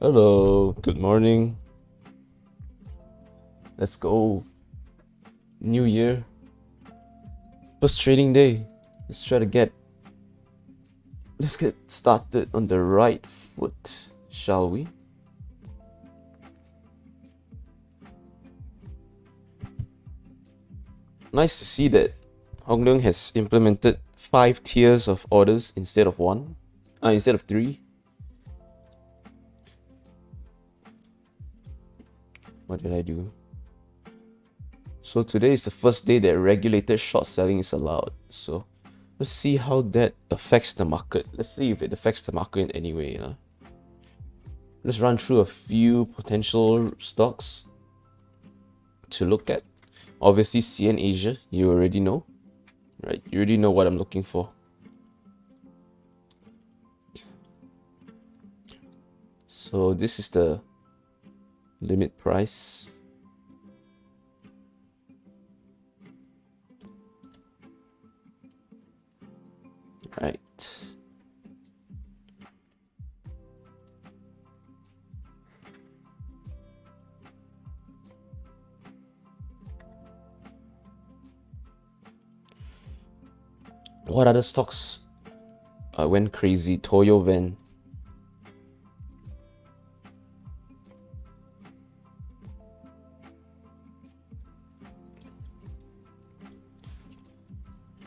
Hello, good morning. Let's go. New year. First trading day. Let's get started on the right foot, shall we? Nice to see that Hong Leong has implemented 5 tiers of orders instead of 3. What did I do? So today is the first day that regulated short selling is allowed. So let's see how that affects the market. Let's see if it affects the market in any way. Let's run through a few potential stocks to look at. Obviously, CN Asia, you already know, right? You already know what I'm looking for. So this is the limit price. Right. What other stocks went crazy? Toyo Van.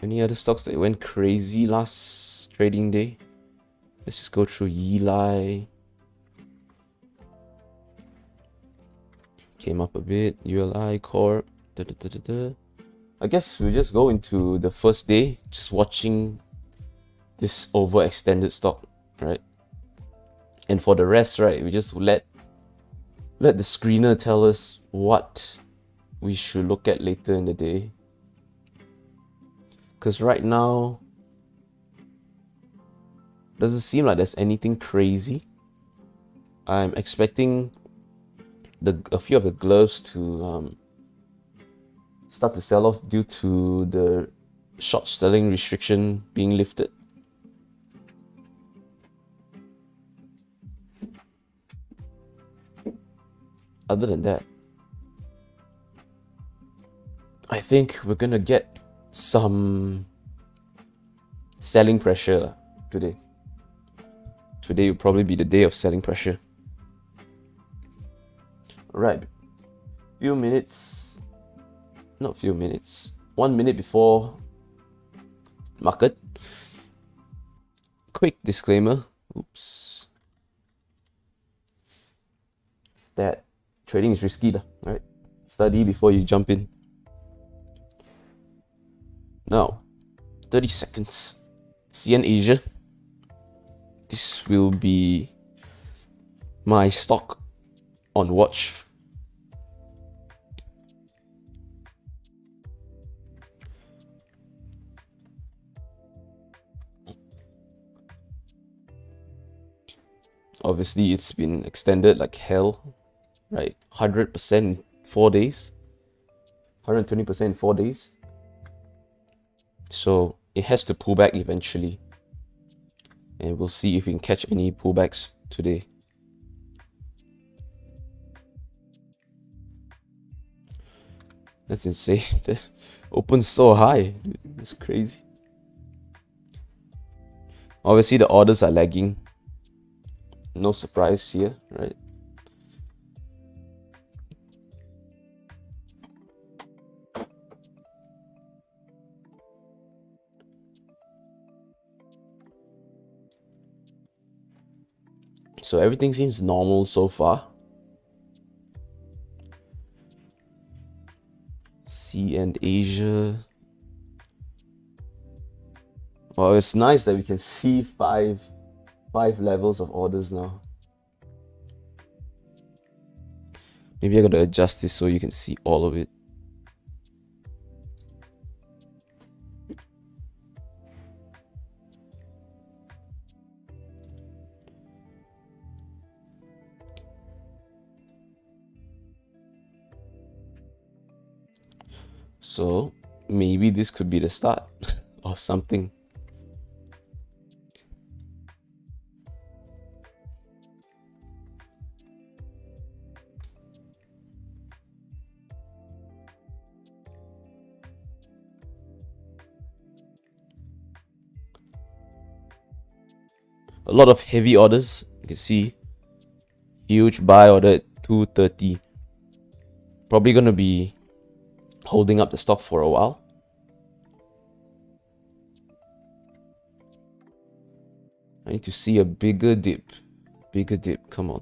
Any other stocks that went crazy last trading day? Let's just go through Yilai. Came up a bit. ULI Corp. I guess we'll just go into the first day, just watching this overextended stock, right? And for the rest, right, we just let the screener tell us what we should look at later in the day. Because right now, doesn't seem like there's anything crazy. I'm expecting a few of the gloves to start to sell off due to the short selling restriction being lifted. Other than that, I think we're gonna get some selling pressure today. Today will probably be the day of selling pressure. Alright, 1 minute before market. Quick disclaimer, that trading is risky, right? Study before you jump in. Now, 30 seconds. CN Asia. This will be my stock on watch. Obviously, it's been extended like hell, right? 100% in 4 days, 120% in 4 days. So it has to pull back eventually. And we'll see if we can catch any pullbacks today. That's insane. That opens so high. It's crazy. Obviously, the orders are lagging. No surprise here, right? So everything seems normal so far. CN Asia. Well, it's nice that we can see five levels of orders now. Maybe I gotta adjust this so you can see all of it. So maybe this could be the start of something. A lot of heavy orders. You can see huge buy order at 230. Probably going to be holding up the stock for a while. I need to see a bigger dip. Bigger dip, come on.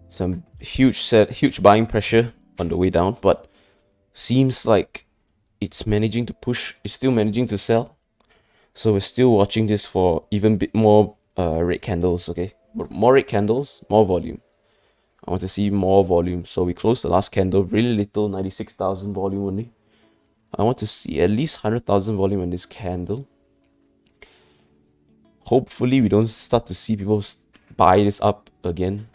Some huge buying pressure on the way down, but seems like it's still managing to sell. So we're still watching this for even bit more red candles, okay? More red candles, more volume. I want to see more volume. So we closed the last candle, really little, 96,000 volume only. I want to see at least 100,000 volume in this candle. Hopefully we don't start to see people buy this up again.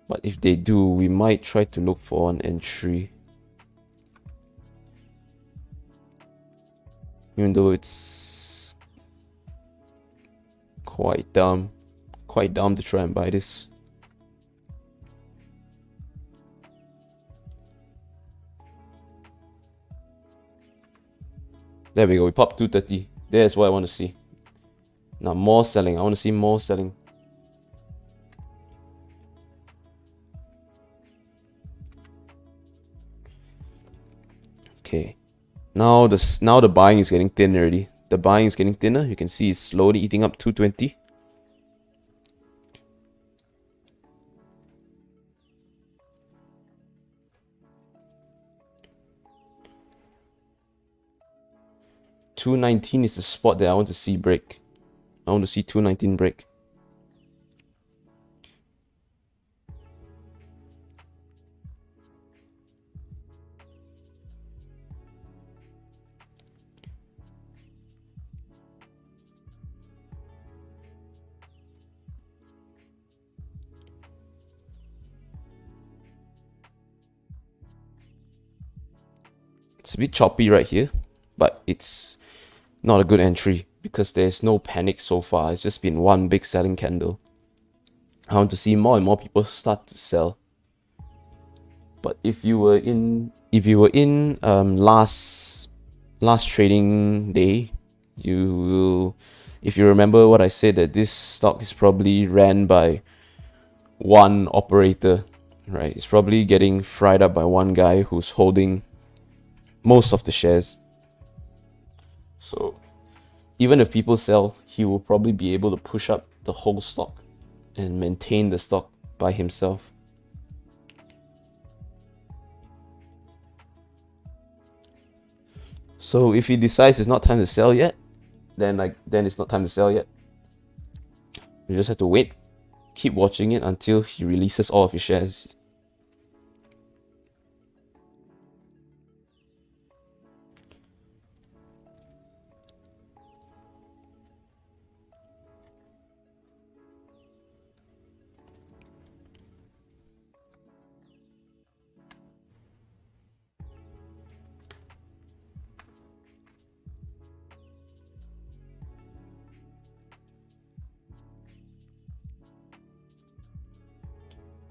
But if they do, we might try to look for an entry. Even though it's quite dumb to try and buy this. There we go, we popped 230. There's what I want to see. Now more selling, I want to see more selling. Okay, now the buying is getting thin already. The buying is getting thinner. You can see it's slowly eating up 220. $219 is the spot that I want to see break. I want to see 219 break. It's a bit choppy right here, but it's not a good entry because there's no panic so far. It's just been one big selling candle. I want to see more and more people start to sell. But if you were in last trading day, if you remember what I said, that this stock is probably ran by one operator, right? It's probably getting fried up by one guy who's holding most of the shares. So even if people sell, he will probably be able to push up the whole stock and maintain the stock by himself. So if he decides it's not time to sell yet, then it's not time to sell yet. You just have to wait, keep watching it until he releases all of his shares.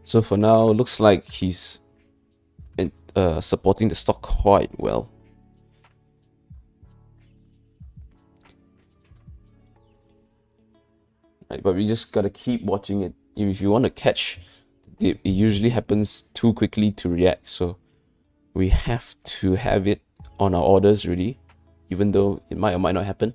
So for now, looks like he's supporting the stock quite well. Right, but we just gotta keep watching it. If you want to catch the dip, it usually happens too quickly to react. So we have to have it on our orders ready, even though it might or might not happen.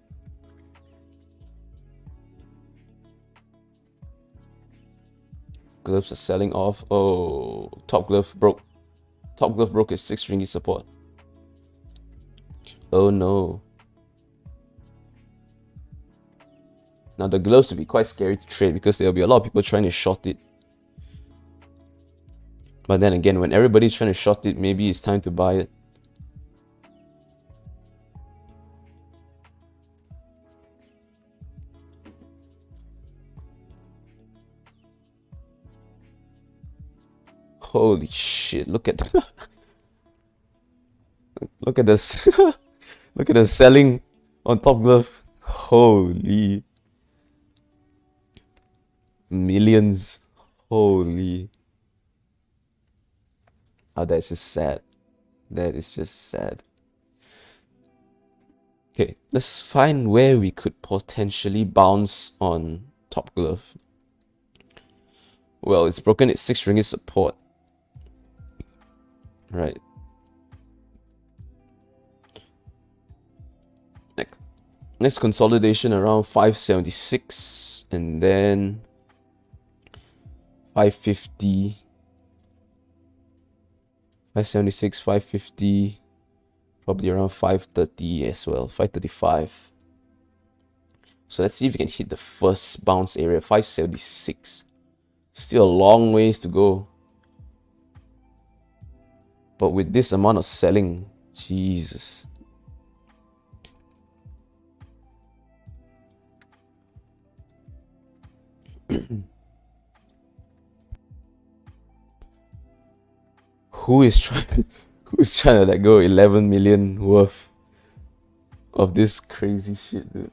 Gloves are selling off. Oh, top glove broke. Top glove broke at 6 ringgit support. Oh no. Now the gloves will be quite scary to trade because there'll be a lot of people trying to short it. But then again, when everybody's trying to short it, maybe it's time to buy it. Holy shit! Look at look at this. Look at the selling on Top Glove. Holy millions. Holy. Oh, that's just sad. That is just sad. Okay, let's find where we could potentially bounce on Top Glove. Well, it's broken its 6 ringgit support. Right. Next consolidation around 576 and then 550. 576, 550, probably around 530 as well, 535. So let's see if we can hit the first bounce area, 576. Still a long ways to go. But with this amount of selling, Jesus. Who's trying to let go 11 million worth of this crazy shit, dude?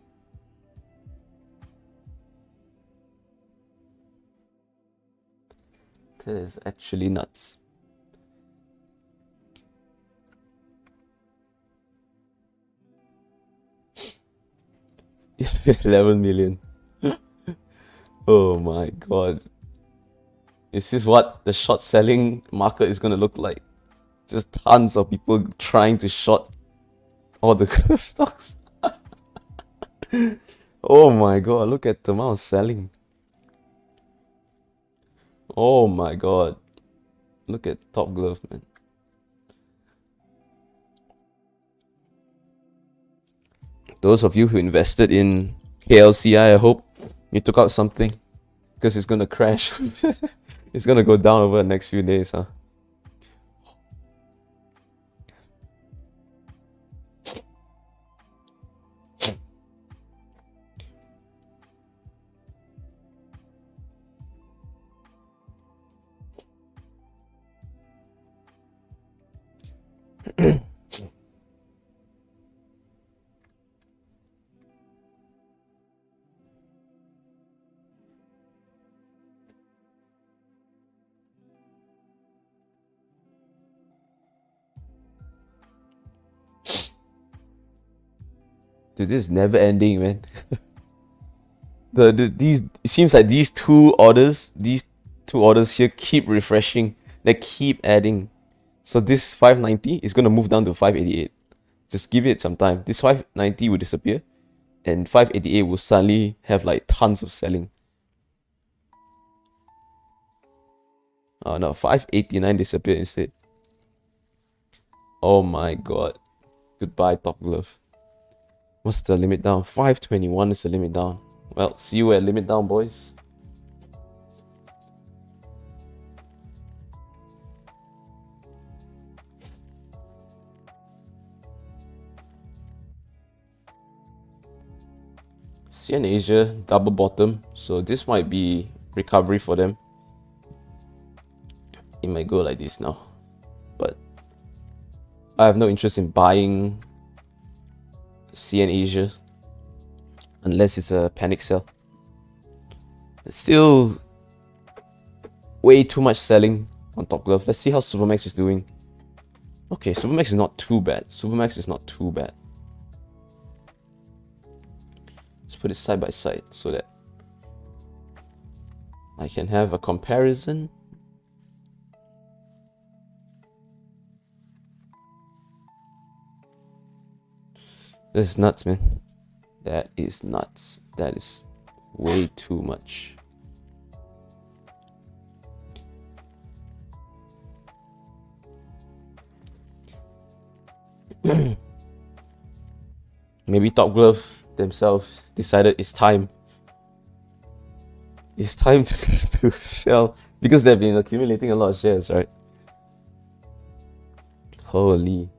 That is actually nuts. $11 million. Oh my god. Is this what the short selling market is gonna look like? Just tons of people trying to short all the stocks. Oh my god, look at the amount of selling. Oh my god. Look at Top Glove, man. Those of you who invested in KLCI, I hope you took out something, because it's gonna crash. It's gonna go down over the next few days, huh? Dude, this is never ending, man. These, it seems like these two orders here keep refreshing. They keep adding. So this 590 is gonna move down to 588. Just give it some time. This 590 will disappear, and 588 will suddenly have like tons of selling. Oh no, 589 disappeared instead. Oh my god. Goodbye, Top Glove. What's the limit down? 521 is the limit down. Well, see you at limit down, boys. CN Asia double bottom, so this might be recovery for them. It might go like this now, but I have no interest in buying CN Asia unless it's a panic sell. It's still way too much selling on Top Glove. Let's see how Supermax is doing. Okay, Supermax is not too bad. Supermax is not too bad. Let's put it side by side so that I can have a comparison. This is nuts, man. That is nuts. That is way too much. Maybe Top Glove themselves decided it's time. It's time to sell, because they've been accumulating a lot of shares, right? Holy.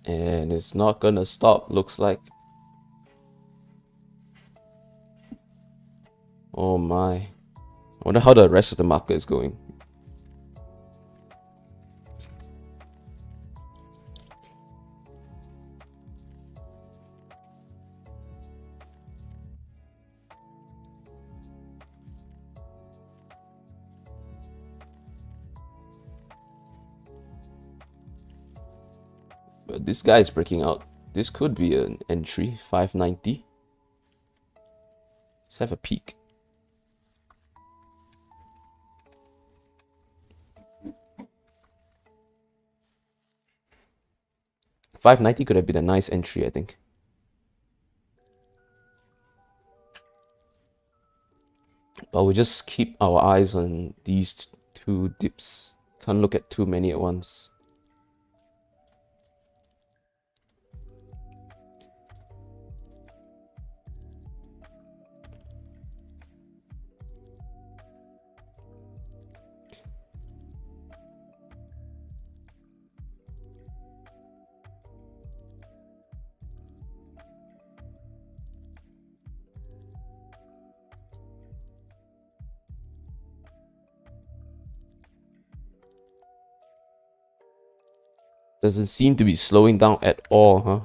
And it's not gonna stop, looks like. Oh my. I wonder how the rest of the market is going. But this guy is breaking out. This could be an entry, 590. Let's have a peek. $590 could have been a nice entry, I think. But we'll just keep our eyes on these two dips. Can't look at too many at once. Doesn't seem to be slowing down at all, huh?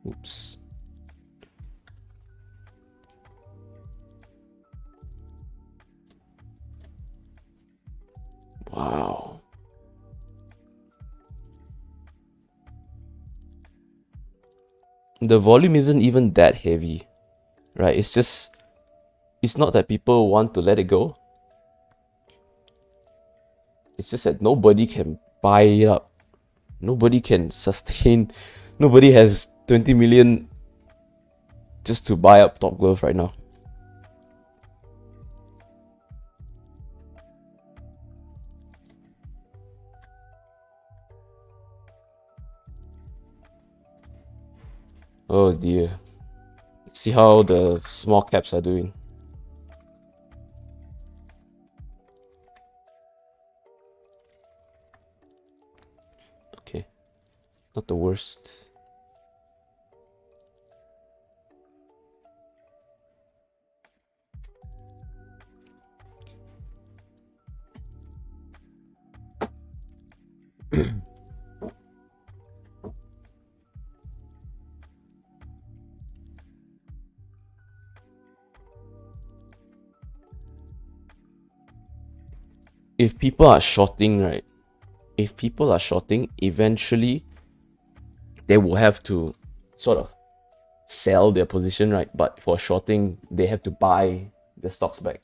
Oops. Wow. The volume isn't even that heavy, right? It's not that people want to let it go. It's just that nobody can buy it up. Nobody can sustain. Nobody has 20 million just to buy up Top Glove right now. Oh dear. See how the small caps are doing. Okay. Not the worst. If people are shorting, right? If people are shorting, eventually they will have to sort of sell their position, right? But for shorting, they have to buy the stocks back.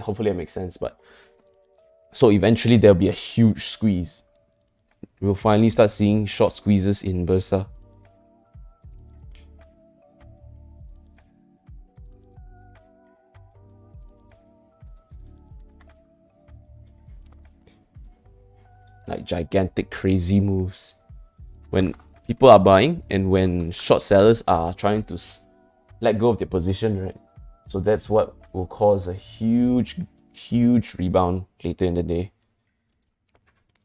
Hopefully that makes sense. But so eventually there'll be a huge squeeze. We'll finally start seeing short squeezes in Bursa. Like gigantic, crazy moves. When people are buying and when short sellers are trying to let go of their position, right? So that's what will cause a huge rebound later in the day.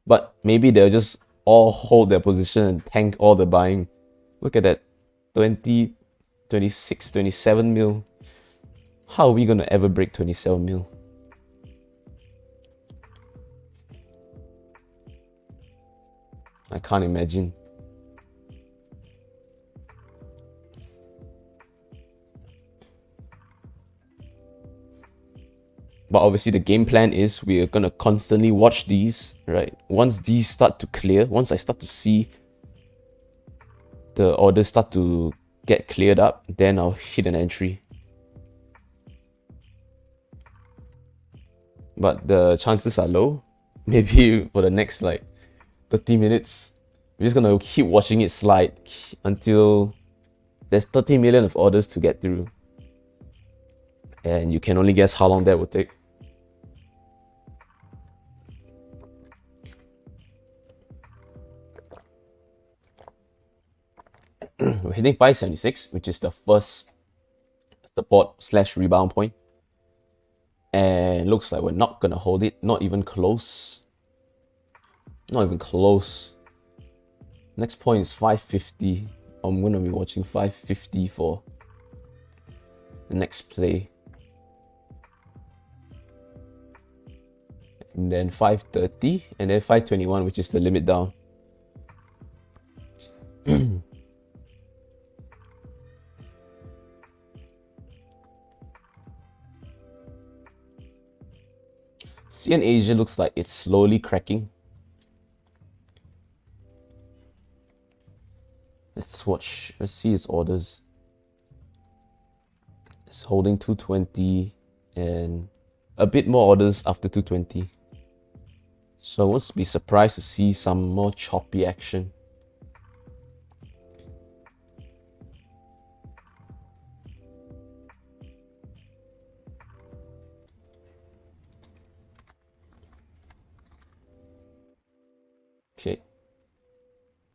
But maybe they'll just all hold their position and tank all the buying. Look at that 20, 26, 27 mil. How are we going to ever break 27 mil? I can't imagine. But obviously the game plan is we're going to constantly watch these, right? Once these start to clear, once I start to see the orders start to get cleared up, then I'll hit an entry. But the chances are low. Maybe for the next like 30 minutes, we're just gonna keep watching it slide until there's 30 million of orders to get through. And you can only guess how long that will take. We're hitting 576, which is the first support slash rebound point. And looks like we're not gonna hold it, not even close. Not even close. Next point is 550. I'm gonna be watching 550 for the next play. And then 530, and then 521, which is the limit down. CN Asia looks like it's slowly cracking. Let's watch, let's see its orders. It's holding 220 and a bit more orders after 220. So I won't be surprised to see some more choppy action. Okay,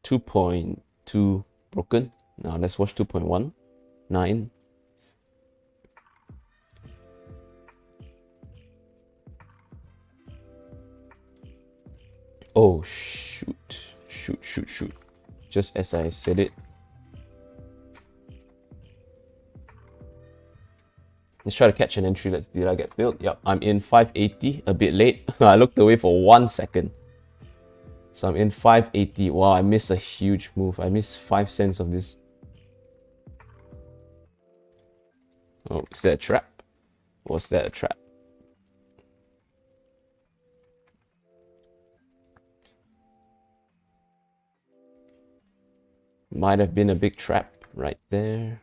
2.2 broken. Now let's watch 2.19. Oh, shoot. Just as I said it. Let's try to catch an entry. Did I get filled? Yep, I'm in 580, a bit late. I looked away for 1 second. So I'm in 580. Wow, I missed a huge move. I missed 5 cents of this. Oh, is that a trap? Was that a trap? Might have been a big trap right there.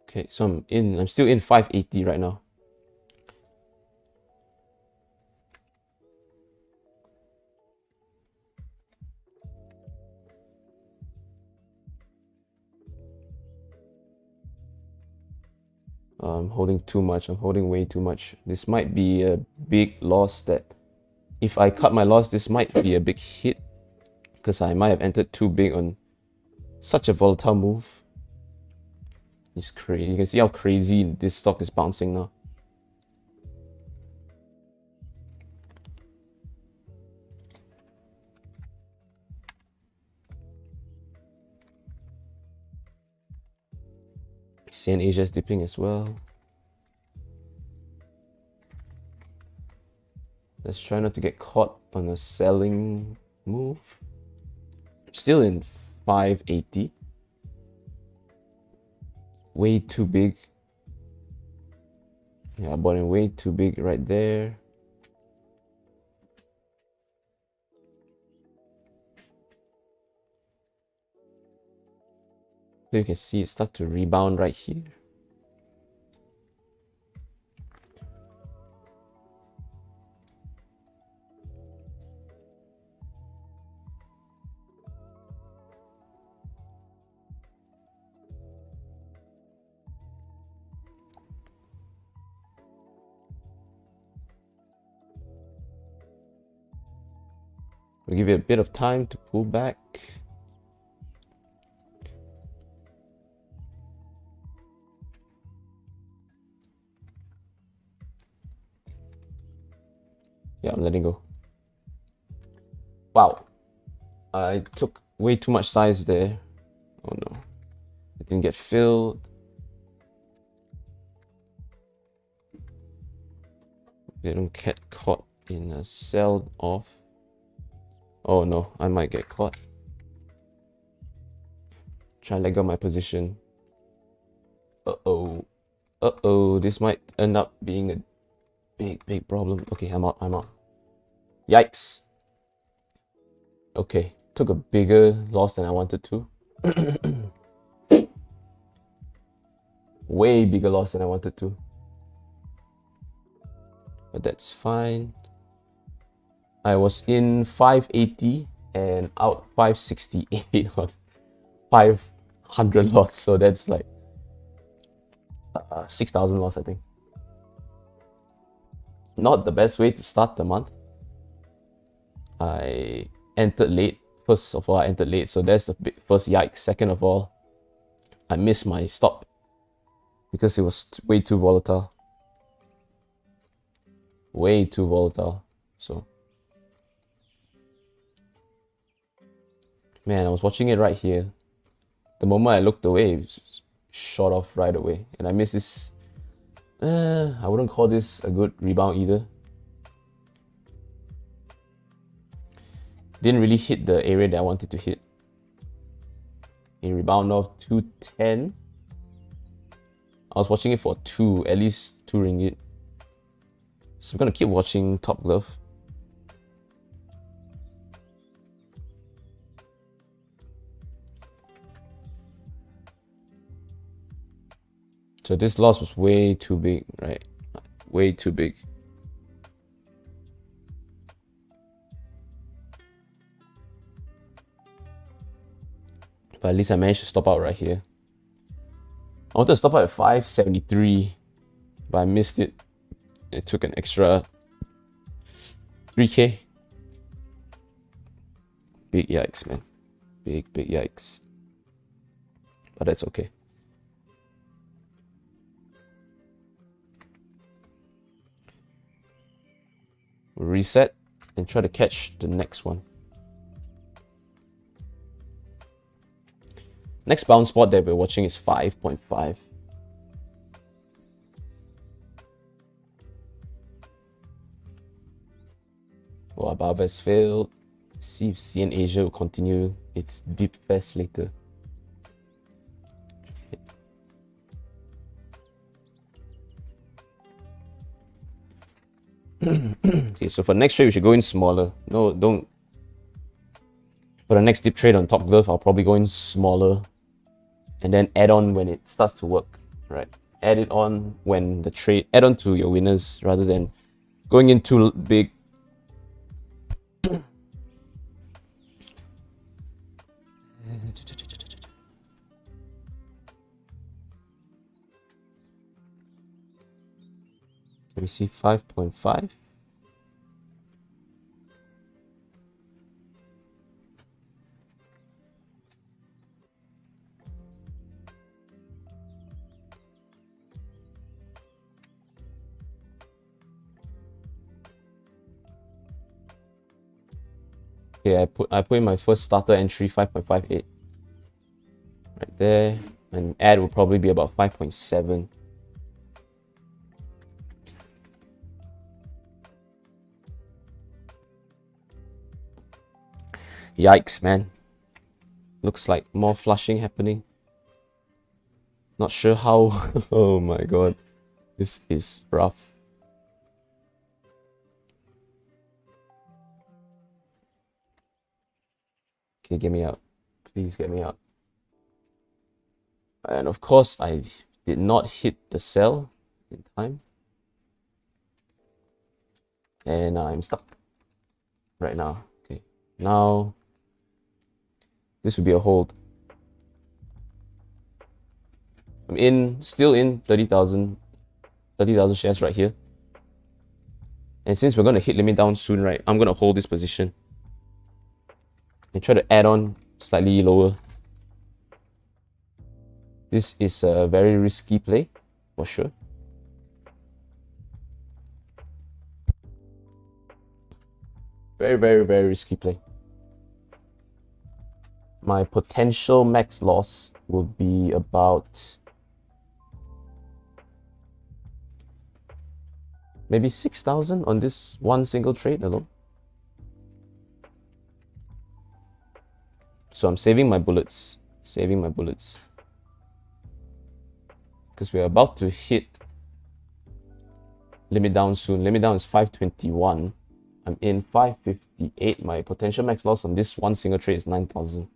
Okay, so I'm still in 580 right now. I'm holding too much. I'm holding way too much. This might be a big loss that if I cut my loss, this might be a big hit because I might have entered too big on such a volatile move. It's crazy. You can see how crazy this stock is bouncing now. CN Asia is dipping as well. Let's try not to get caught on a selling move. Still in 580. Way too big. Yeah, I bought in way too big right there. You can see it start to rebound right here. We'll give it a bit of time to pull back. Yeah, I'm letting go. Wow. I took way too much size there. Oh no. It didn't get filled. They don't get caught in a sell off. Oh no, I might get caught. Try and let go my position. Uh-oh. Uh-oh, this might end up being a big problem. Okay, I'm out. Yikes. Okay, took a bigger loss than I wanted to. Way bigger loss than I wanted to. But that's fine. I was in 580 and out 568 on 500 loss. So that's like 6,000 loss, I think. Not the best way to start the month. I entered late. First of all, I entered late, so that's the first yikes. Second of all, I missed my stop because it was way too volatile. Way too volatile. So, man, I was watching it right here. The moment I looked away, it shot off right away. And I missed this. I wouldn't call this a good rebound either. Didn't really hit the area that I wanted to hit. In rebound of 210. I was watching it for at least 2 ringgit. So I'm gonna keep watching Top Glove. So this loss was way too big, right? Way too big. But at least I managed to stop out right here. I wanted to stop out at 573, but I missed it. It took an extra 3k. Big yikes, man. Big yikes. But that's okay. We'll reset and try to catch the next one. Next bounce spot that we're watching is 5.5. Well, above has failed. See if CN Asia will continue its deep fest later. Okay, so for the next trade, we should go in smaller. No, don't. For the next dip trade on Top Glove, I'll probably go in smaller and then add on when it starts to work, right? Add it on when the trade, add on to your winners rather than going in too big. Let me see, 5.5. Okay, I put in my first starter entry 5.58 right there, and add will probably be about 5.7. Yikes, man. Looks like more flushing happening. Not sure how. Oh my god. This is rough. Okay, get me out. Please get me out. And of course, I did not hit the sell in time. And I'm stuck right now. Okay, now this would be a hold. I'm still in 30,000 shares right here. And since we're going to hit limit down soon, right, I'm going to hold this position and try to add on slightly lower. This is a very risky play, for sure. Very risky play. My potential max loss will be about maybe 6,000 on this one single trade alone. So I'm saving my bullets. Because we're about to hit limit down soon. Limit down is 521. I'm in 558. My potential max loss on this one single trade is 9,000.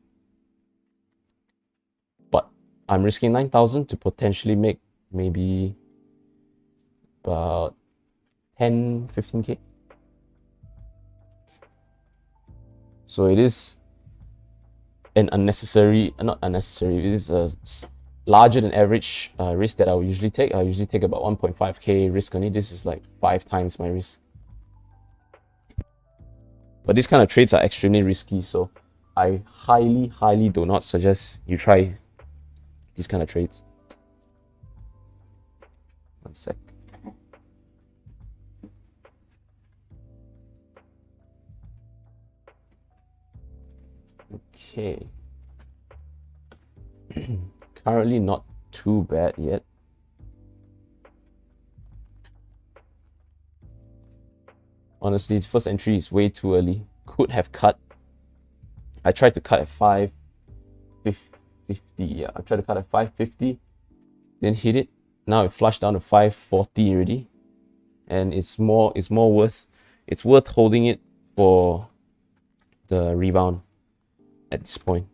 But I'm risking 9,000 to potentially make maybe about 10, 15k. So it is an unnecessary, not unnecessary, it is larger than average risk that I would usually take. I usually take about 1.5k risk on it. This is like 5 times my risk. But these kind of trades are extremely risky, so I highly do not suggest you try these kind of trades. One sec. Okay. Currently not too bad yet. Honestly, the first entry is way too early. Could have cut. I tried to cut at 550. Yeah, I tried to cut at 550. Then hit it. Now it flushed down to 540 already. And it's more worth holding it for the rebound at this point.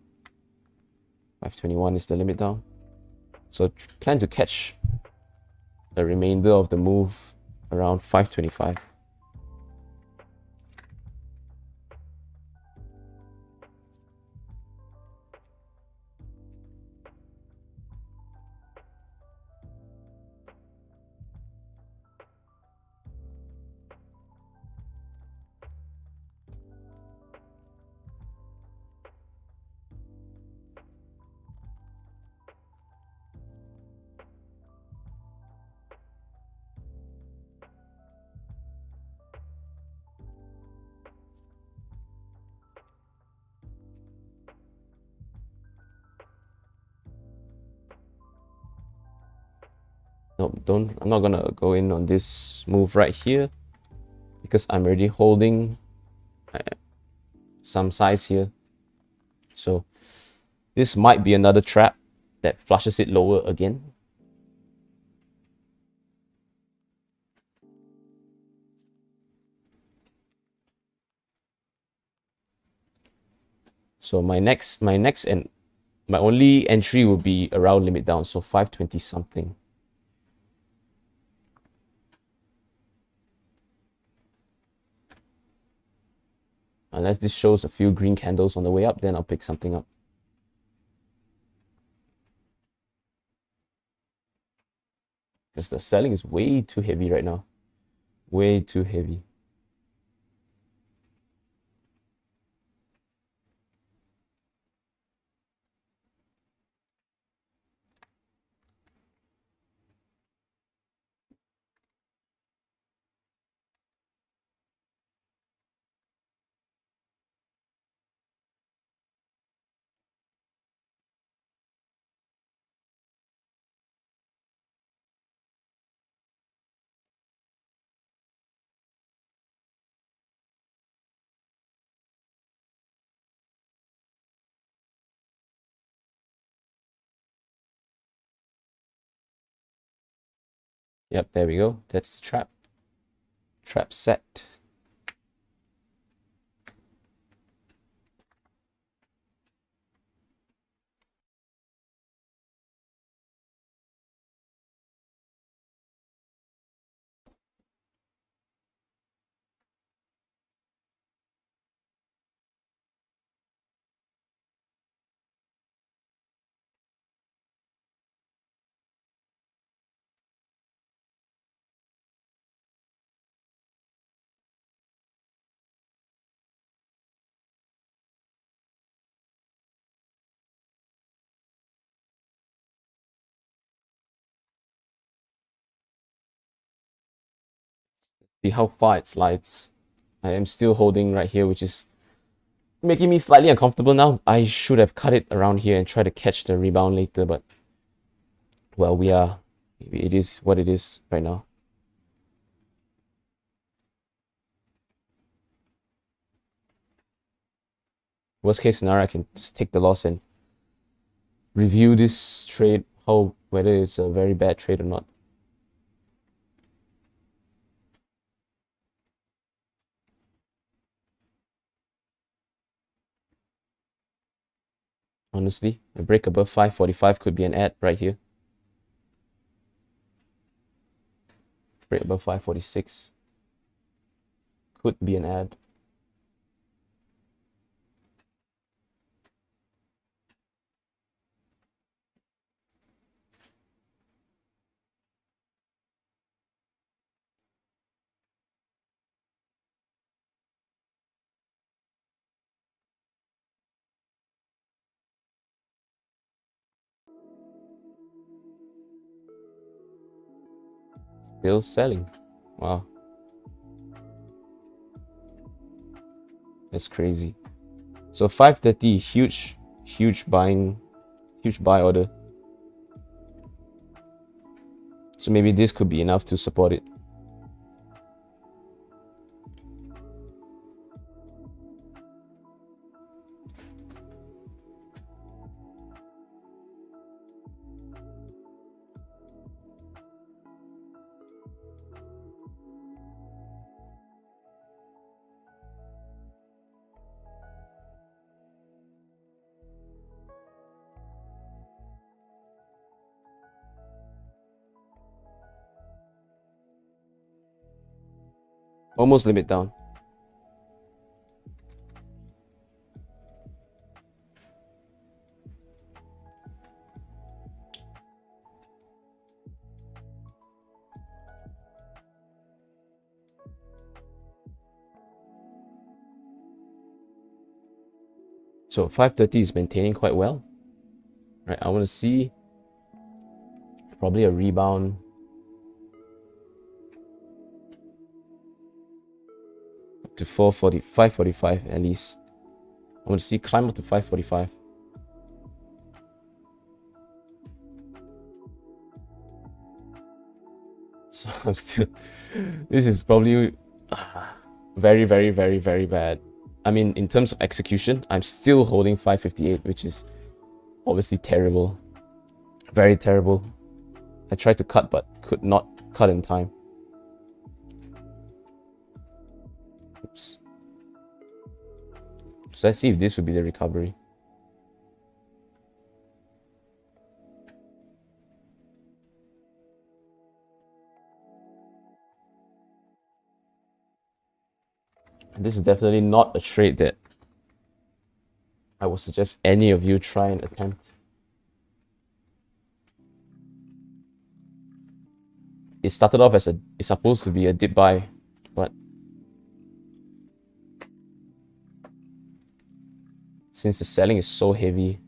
521 is the limit down. So plan to catch the remainder of the move around 525. No, I'm not gonna go in on this move right here because I'm already holding some size here. So this might be another trap that flushes it lower again. So my only entry will be around limit down, so 520 something. Unless this shows a few green candles on the way up, then I'll pick something up. Because the selling is way too heavy right now. Way too heavy. Yep, there we go. That's the trap. Trap set. See how far it slides. I am still holding right here, which is making me slightly uncomfortable now. I should have cut it around here and try to catch the rebound later, but well, it is what it is right now. Worst case scenario, I can just take the loss and review this trade, whether it's a very bad trade or not. Honestly, a break above 545 could be an ad right here. Break above 546 could be an ad. Still selling. Wow. That's crazy. So 530, huge buy order. So maybe this could be enough to support it. Almost limit down. So 530 is maintaining quite well. Right, I want to see probably a rebound. Up to 440, 545 at least. I want to see climb up to 545. So I'm still, this is probably very, very, very, very bad. I mean, in terms of execution, I'm still holding 558, which is obviously terrible. Very terrible. I tried to cut, but could not cut in time. Oops. So let's see if this would be the recovery. And this is definitely not a trade that I would suggest any of you try and attempt. It started off as it's supposed to be a dip buy, but since the selling is so heavy,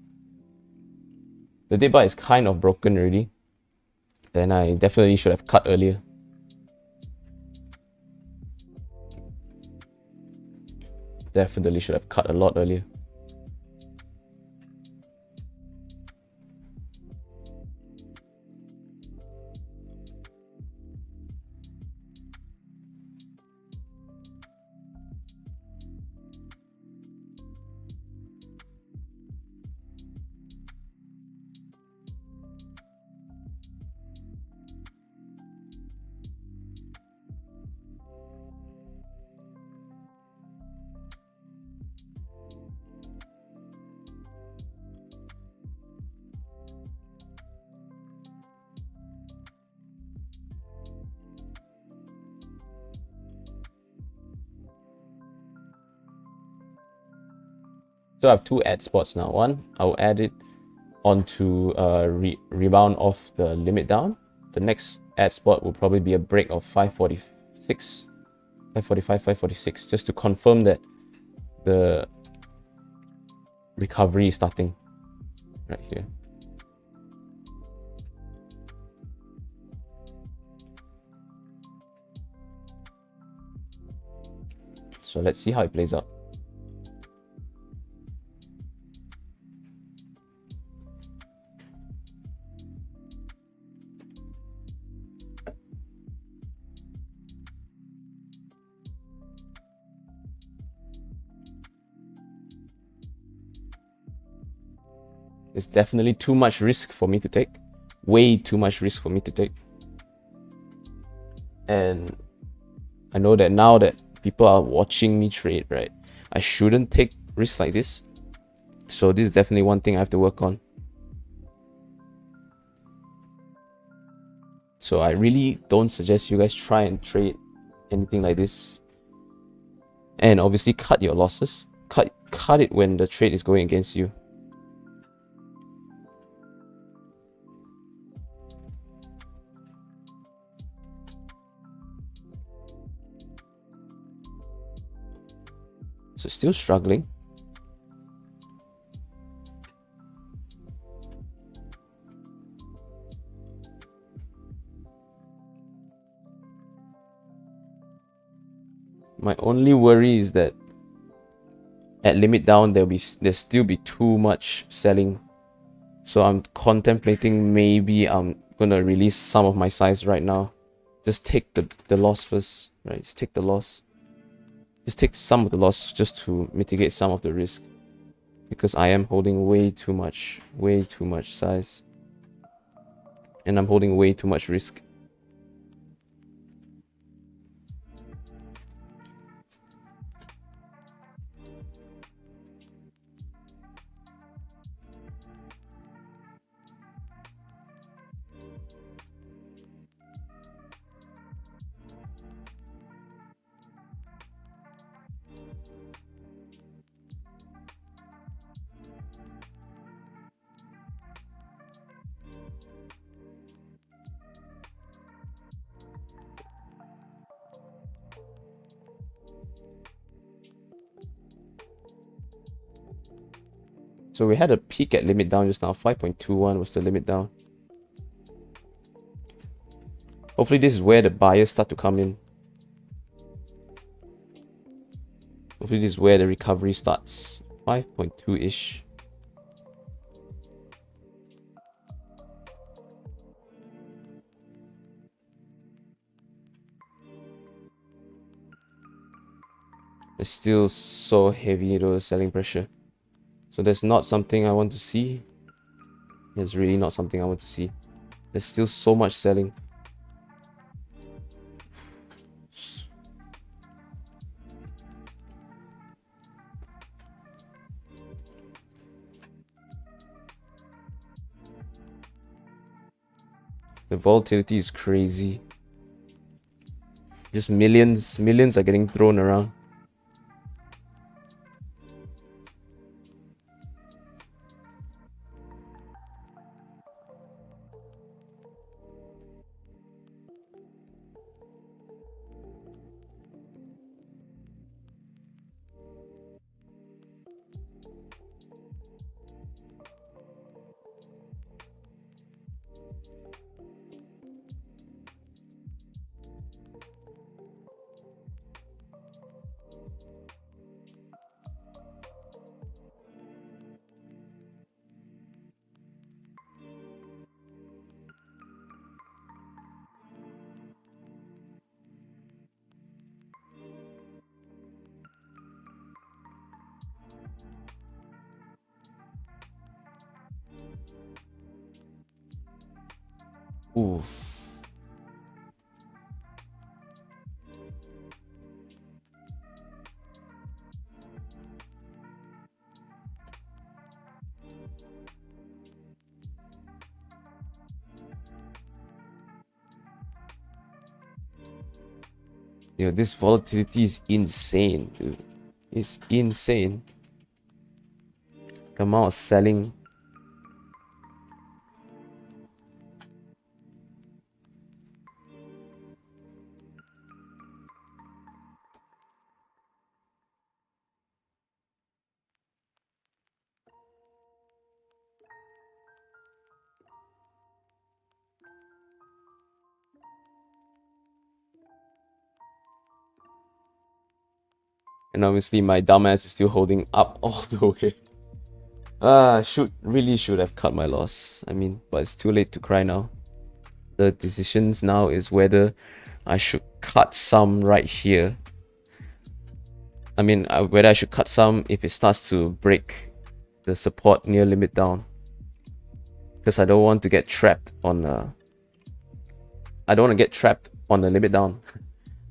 the dip buy is kind of broken already. Then I definitely should have cut earlier. Definitely should have cut a lot earlier. So I have two add spots now. One, I'll add it onto rebound off the limit down. The next add spot will probably be a break of 546, 545, 546, just to confirm that the recovery is starting right here. So let's see how it plays out. It's definitely too much risk for me to take. Way too much risk for me to take. And I know that now that people are watching me trade, right? I shouldn't take risks like this. So this is definitely one thing I have to work on. So I really don't suggest you guys try and trade anything like this. And obviously cut your losses. Cut it when the trade is going against you. So still struggling. My only worry is that at limit down there'll still be too much selling. So I'm contemplating maybe I'm gonna release some of my size right now. Just take the loss first, right? Just take the loss. Just take some of the loss just to mitigate some of the risk. Because I am holding way too much size. And I'm holding way too much risk. So we had a peak at limit down just now. 5.21 was the limit down. Hopefully this is where the buyers start to come in. Hopefully this is where the recovery starts. 5.2-ish. It's still so heavy though, selling pressure. So that's not something I want to see. It's really not something I want to see. There's still so much selling. The volatility is crazy. Just millions are getting thrown around. Oof. You know, this volatility is insane, dude. It's insane. The amount of selling. And obviously my dumbass is still holding up all the way. Really should have cut my loss. I mean, but it's too late to cry now. The decisions now is whether I should cut some right here. I mean, whether I should cut some if it starts to break the support near limit down. Because I don't want to get trapped on I don't want to get trapped on the limit down.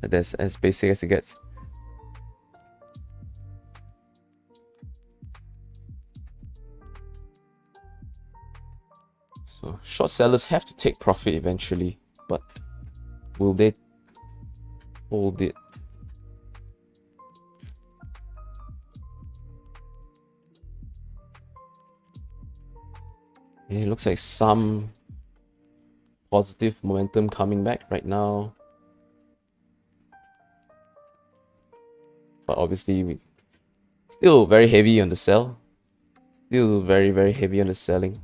That's as basic as it gets. So short sellers have to take profit eventually, but will they hold it? It looks like some positive momentum coming back right now. But obviously we still very heavy on the sell. Still very, very heavy on the selling.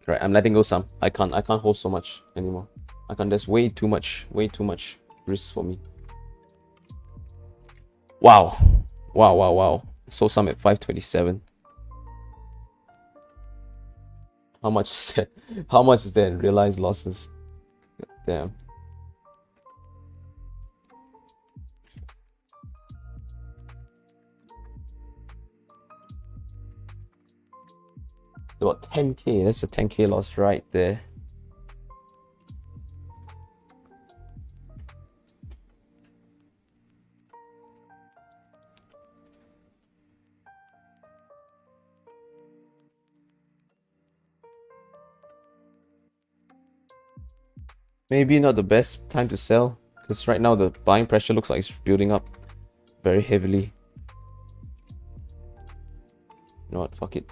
Right, I'm letting go some. I can't hold so much anymore. I can't. There's way too much risk for me. Wow. Wow. Sold some at 527. How much is that? How much is that in realized losses? Damn. About 10k. That's a 10k loss right there. Maybe not the best time to sell, because right now the buying pressure looks like it's building up very heavily. You know what? Fuck it.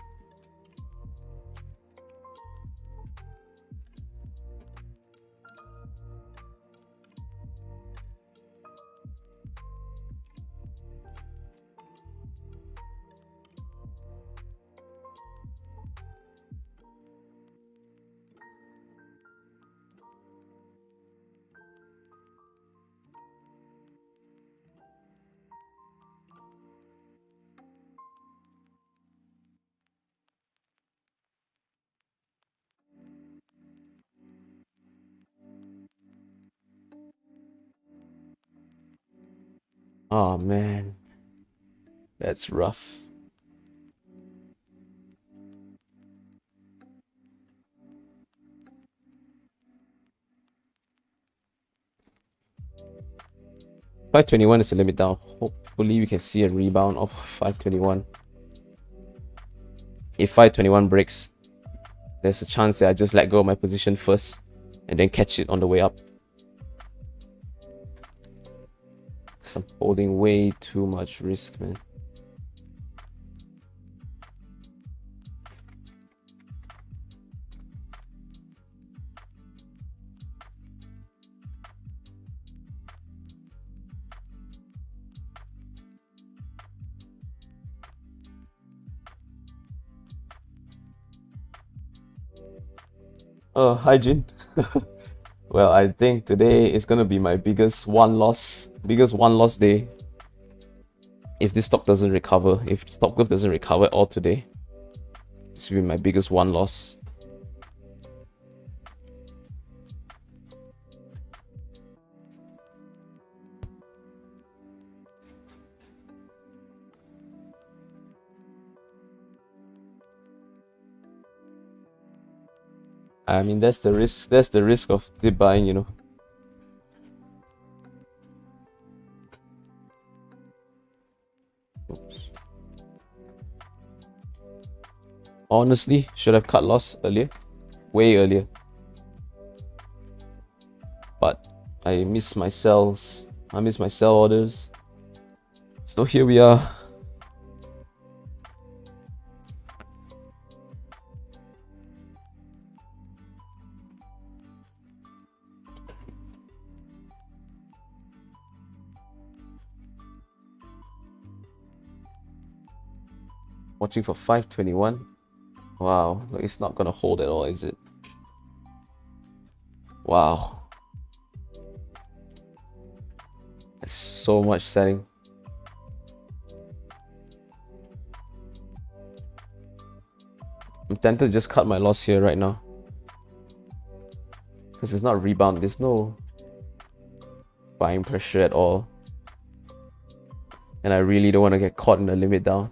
Oh man, that's rough. $521 is the limit down. Hopefully we can see a rebound of $521. If $521 breaks, there's a chance that I just let go of my position first and then catch it on the way up. Because I'm holding way too much risk, man. Hi Jin. Well, I think today is gonna be my biggest one loss day. If this stock doesn't recover, if stock growth doesn't recover at all today, this will be my biggest one loss. I mean, that's the risk. That's the risk of dip buying, you know. Oops. Honestly, should have cut loss earlier, way earlier. But I missed my sells. I missed my sell orders. So here we are. Watching for 521. Wow, it's not gonna hold at all, is it? Wow. There's so much selling. I'm tempted to just cut my loss here right now. Because it's not a rebound, there's no buying pressure at all. And I really don't want to get caught in the limit down.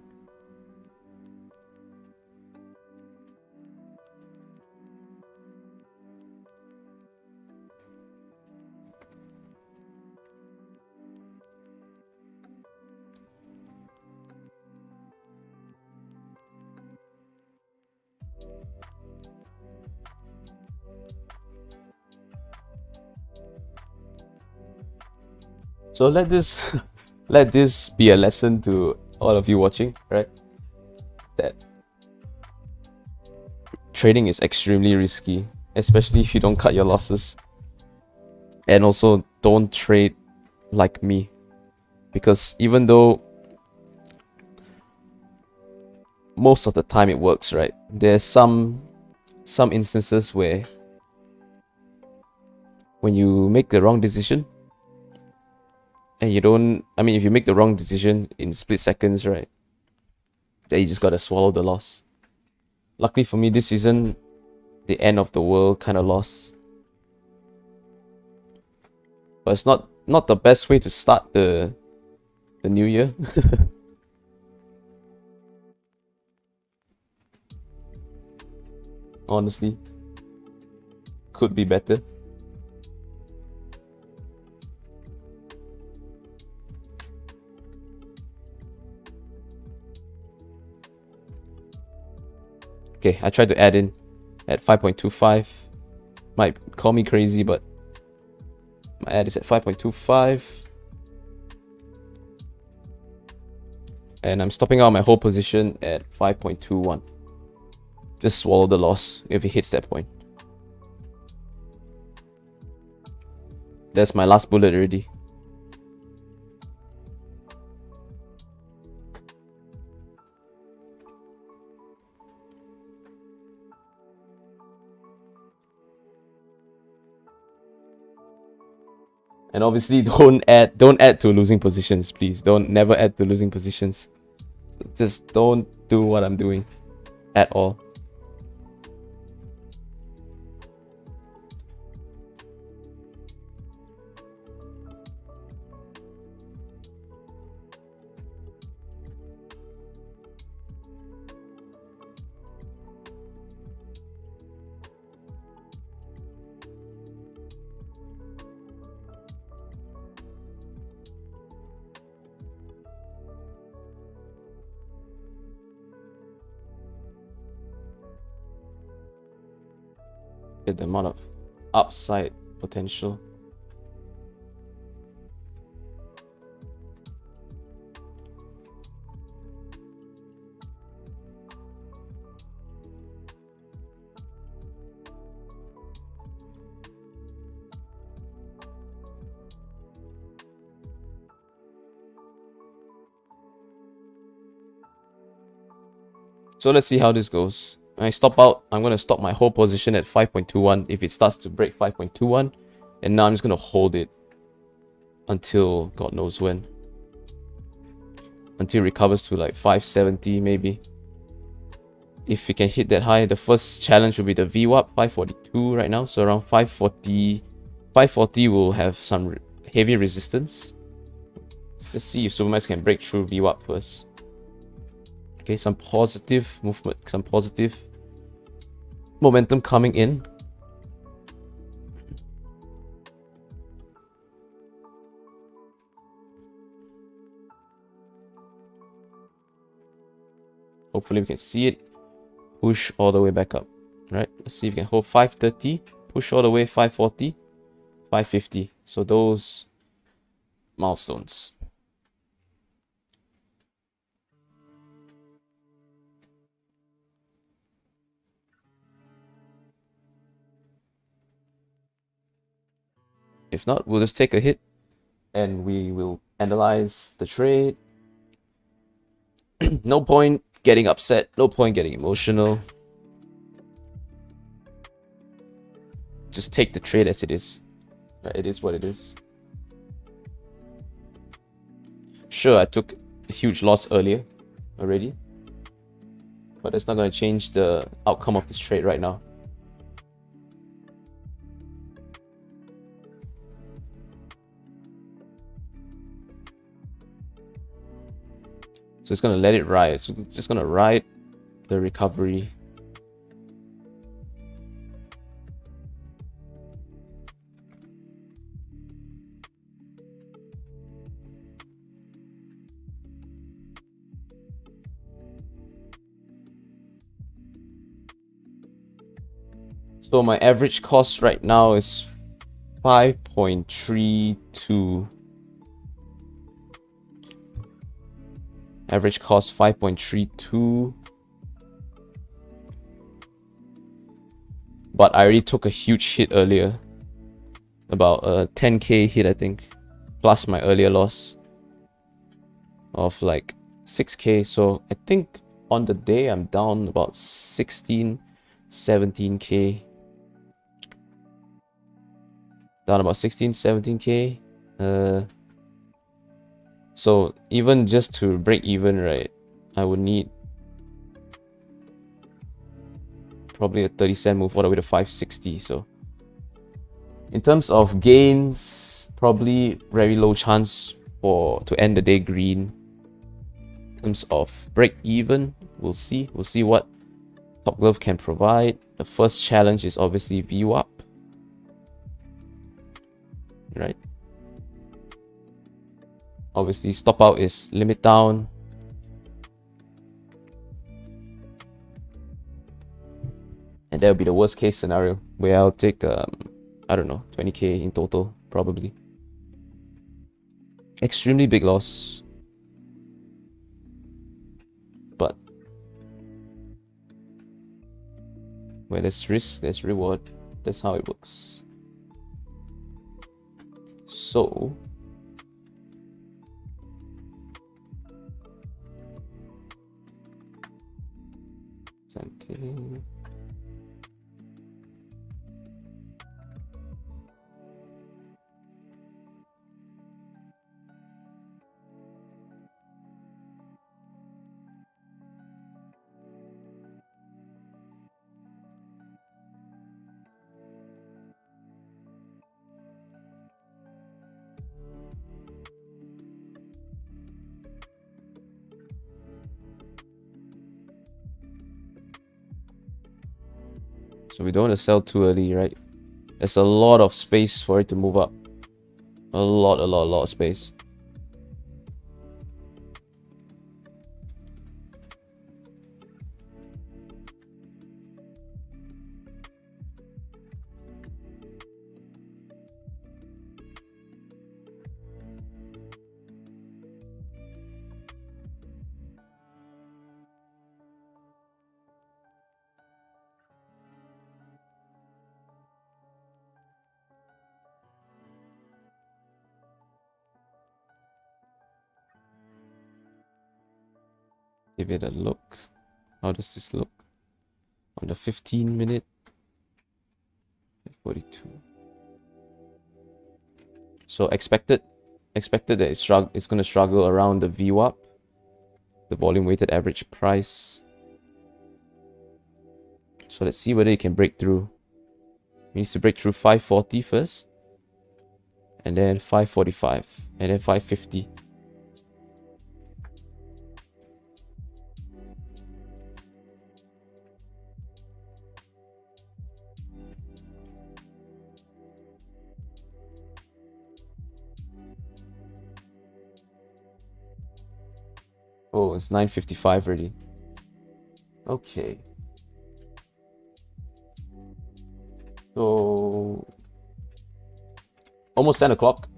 So let this let this be a lesson to all of you watching, right? That trading is extremely risky, especially if you don't cut your losses. And also don't trade like me, because even though most of the time it works, right? There's some some instances where when you make the wrong decision and you don't, I mean, if you make the wrong decision in split seconds, right, then you just gotta swallow the loss. Luckily for me, this isn't the end of the world kind of loss. But it's not the best way to start the new year. Honestly, could be better. Okay, I tried to add in at 5.25. Might call me crazy, but my add is at 5.25. And I'm stopping out my whole position at 5.21. Just swallow the loss if it hits that point. That's my last bullet already. And obviously don't add to losing positions, please. Never add to losing positions. Just don't do what I'm doing at all. The amount of upside potential. So let's see how this goes. When I stop out, I'm going to stop my whole position at 5.21 if it starts to break 5.21. And now I'm just going to hold it until God knows when. Until it recovers to like 570 maybe. If we can hit that high, the first challenge will be the VWAP, 542 right now. So around 540. 540 will have some heavy resistance. Let's see if Supermax can break through VWAP first. Okay, some positive movement, some positive momentum coming in. Hopefully we can see it push all the way back up. Right, let's see if we can hold 530, push all the way 540, 550. So those milestones. If not, we'll just take a hit and we will analyze the trade. No point getting upset, no point getting emotional. Just take the trade as it is. It is what it is. Sure, I took a huge loss earlier already, but it's not going to change the outcome of this trade right now. So it's going to let it ride. So it's just going to ride the recovery. So my average cost right now is 5.32. Average cost 5.32. But I already took a huge hit earlier. About a 10k hit, I think. Plus my earlier loss of like 6k. So I think on the day I'm down about 16 17k. Down about 16, 17k. So even just to break even, right, I would need probably a 30-cent move all the way to 560. So in terms of gains, probably very low chance to end the day green. In terms of break even, we'll see what Top Glove can provide. The first challenge is obviously VWAP, right? Obviously stop out is limit down. And that will be the worst case scenario where I'll take I don't know, 20k in total probably. Extremely big loss, but where there's risk, there's reward. That's how it works. So okay. So we don't want to sell too early, right? There's a lot of space for it to move up. A lot of space. Give it a look. How does this look? On the 15-minute. 42. So expected that it's going to struggle around the VWAP, the volume weighted average price. So let's see whether it can break through. It needs to break through 540 first, and then 545, and then 550. Oh, it's 9:55 already. Okay. So almost 10 o'clock.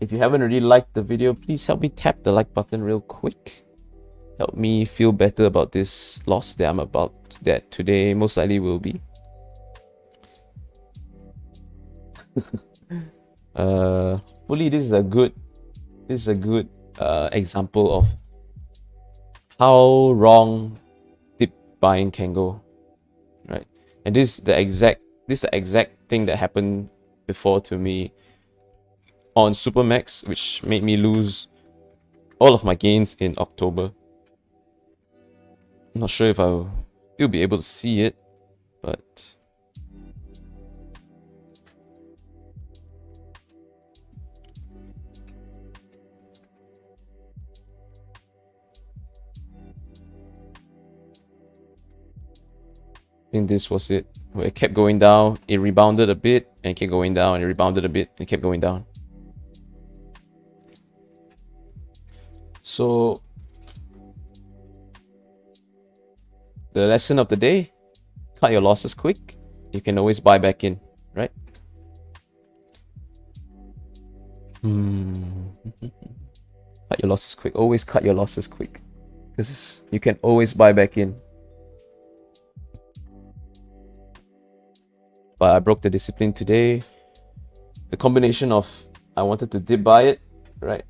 If you haven't already liked the video, please help me tap the like button real quick. Help me feel better about this loss that today most likely will be. Hopefully this is a good example of how wrong dip buying can go, right? And this is the exact thing that happened before to me on Supermax, which made me lose all of my gains in October. I'm not sure if I'll still be able to see it, but I think this was it. Where it kept going down, it rebounded a bit, and kept going down, and it rebounded a bit, and kept going down. So the lesson of the day: cut your losses quick. You can always buy back in, right? Cut your losses quick. Always cut your losses quick. You can always buy back in. But I broke the discipline today. The combination of I wanted to dip buy it, right?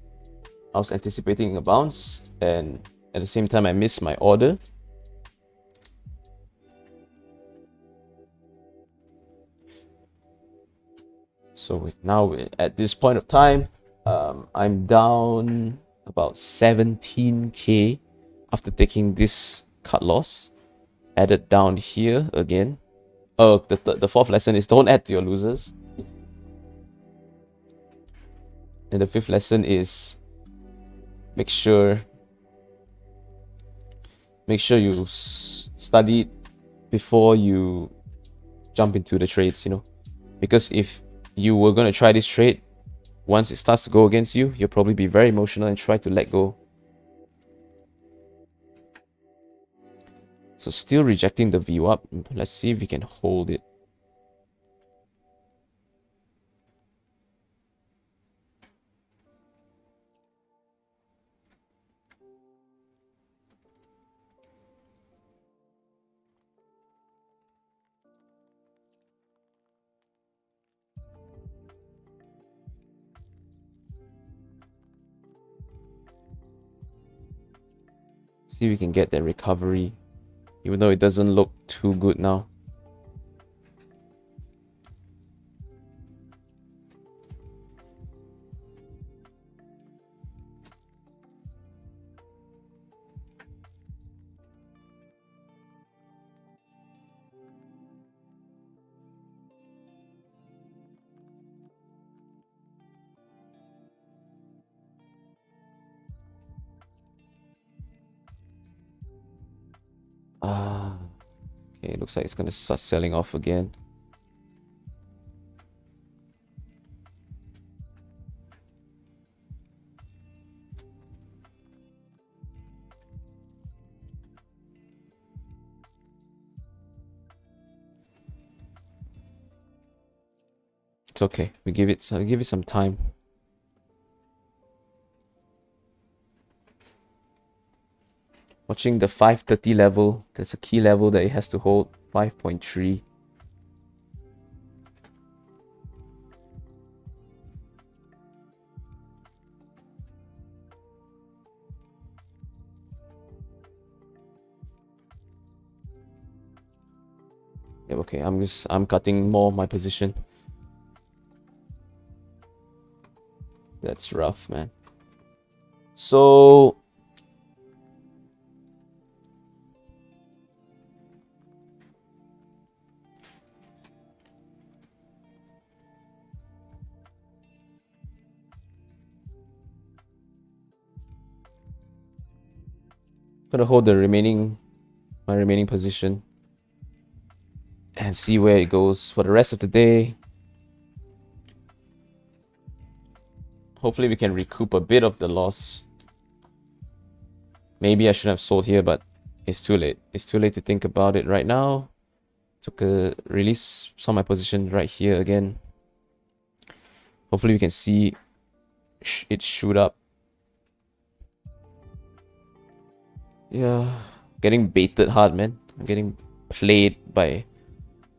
I was anticipating a bounce, and at the same time I missed my order. So now at this point of time, I'm down about 17k after taking this cut loss. Added down here again. Oh, the fourth lesson is don't add to your losers. And the fifth lesson is make sure you study before you jump into the trades, you know. Because if you were going to try this trade, once it starts to go against you, you'll probably be very emotional and try to let go. So still rejecting the VWAP. Let's see if we can hold it. See if we can get that recovery, even though it doesn't look too good now. Okay, it looks like it's gonna start selling off again. It's okay. We give it some time. Watching the 530 level. There's a key level that it has to hold. 5.3. Yeah, okay. I'm cutting more my position. That's rough, man. So gonna hold my remaining position and see where it goes for the rest of the day. Hopefully we can recoup a bit of the loss. Maybe I should have sold here, but it's too late. It's too late to think about it right now. Took a release, saw my position right here again. Hopefully we can see it shoot up. Yeah, getting baited hard, man. I'm getting played by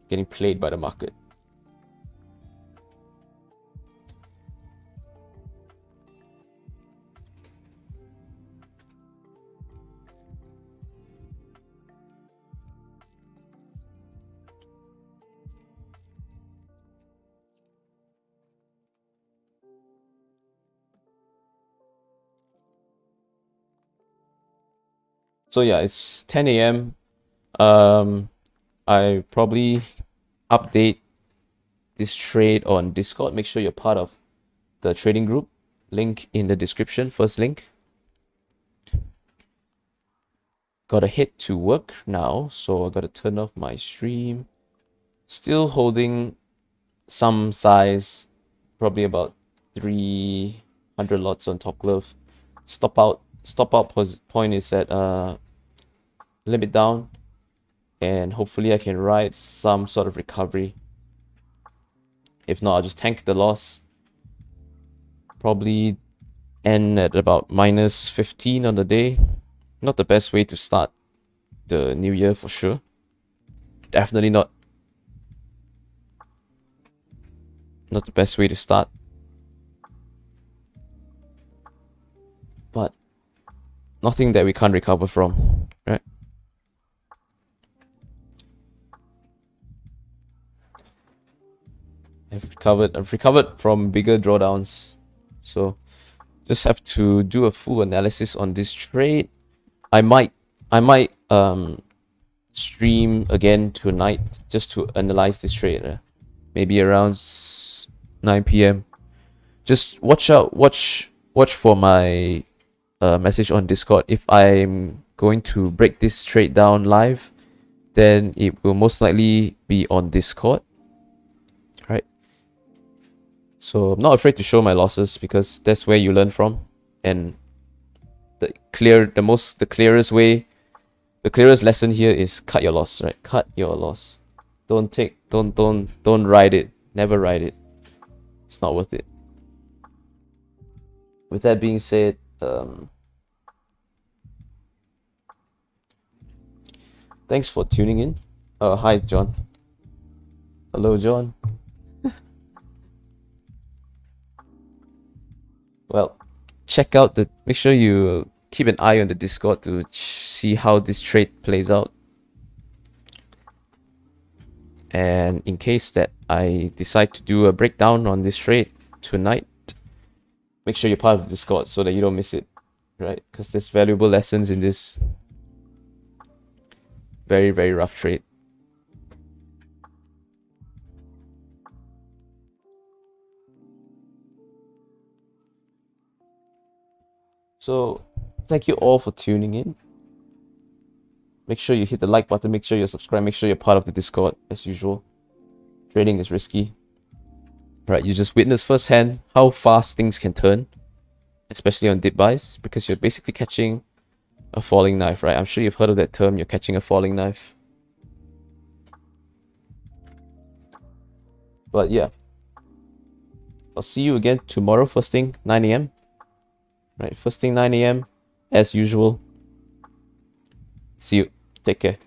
the market. So yeah, it's 10 a.m. I probably update this trade on Discord. Make sure you're part of the trading group. Link in the description, first link. Gotta head to work now, so I gotta turn off my stream. Still holding some size, probably about 300 lots on top glove. Stop out point is at limit down, and hopefully I can ride some sort of recovery. If not, I'll just tank the loss. Probably end at about minus 15 on the day. Not the best way to start the new year for sure. Definitely not the best way to start. nothing that we can't recover from, right? I've recovered from bigger drawdowns. So just have to do a full analysis on this trade. I might stream again tonight just to analyze this trade. Maybe around 9 p.m. Just watch for my message on Discord. If I'm going to break this trade down live, then it will most likely be on Discord. Right? So I'm not afraid to show my losses because that's where you learn from. And the clearest lesson here is cut your loss, right? Cut your loss. Don't ride it. Never ride it. It's not worth it. With that being said, thanks for tuning in. Hi, John. Hello, John. Well, make sure you keep an eye on the Discord to see how this trade plays out. And in case that I decide to do a breakdown on this trade tonight, make sure you're part of the Discord so that you don't miss it, right? Because there's valuable lessons in this very, very rough trade. So, thank you all for tuning in. Make sure you hit the like button, make sure you're subscribed, make sure you're part of the Discord as usual. Trading is risky. Right, you just witness firsthand how fast things can turn, especially on dip buys, because you're basically catching a falling knife, right? I'm sure you've heard of that term, you're catching a falling knife. But yeah, I'll see you again tomorrow, first thing, 9 a.m. Right, first thing, 9 a.m. as usual. See you. Take care.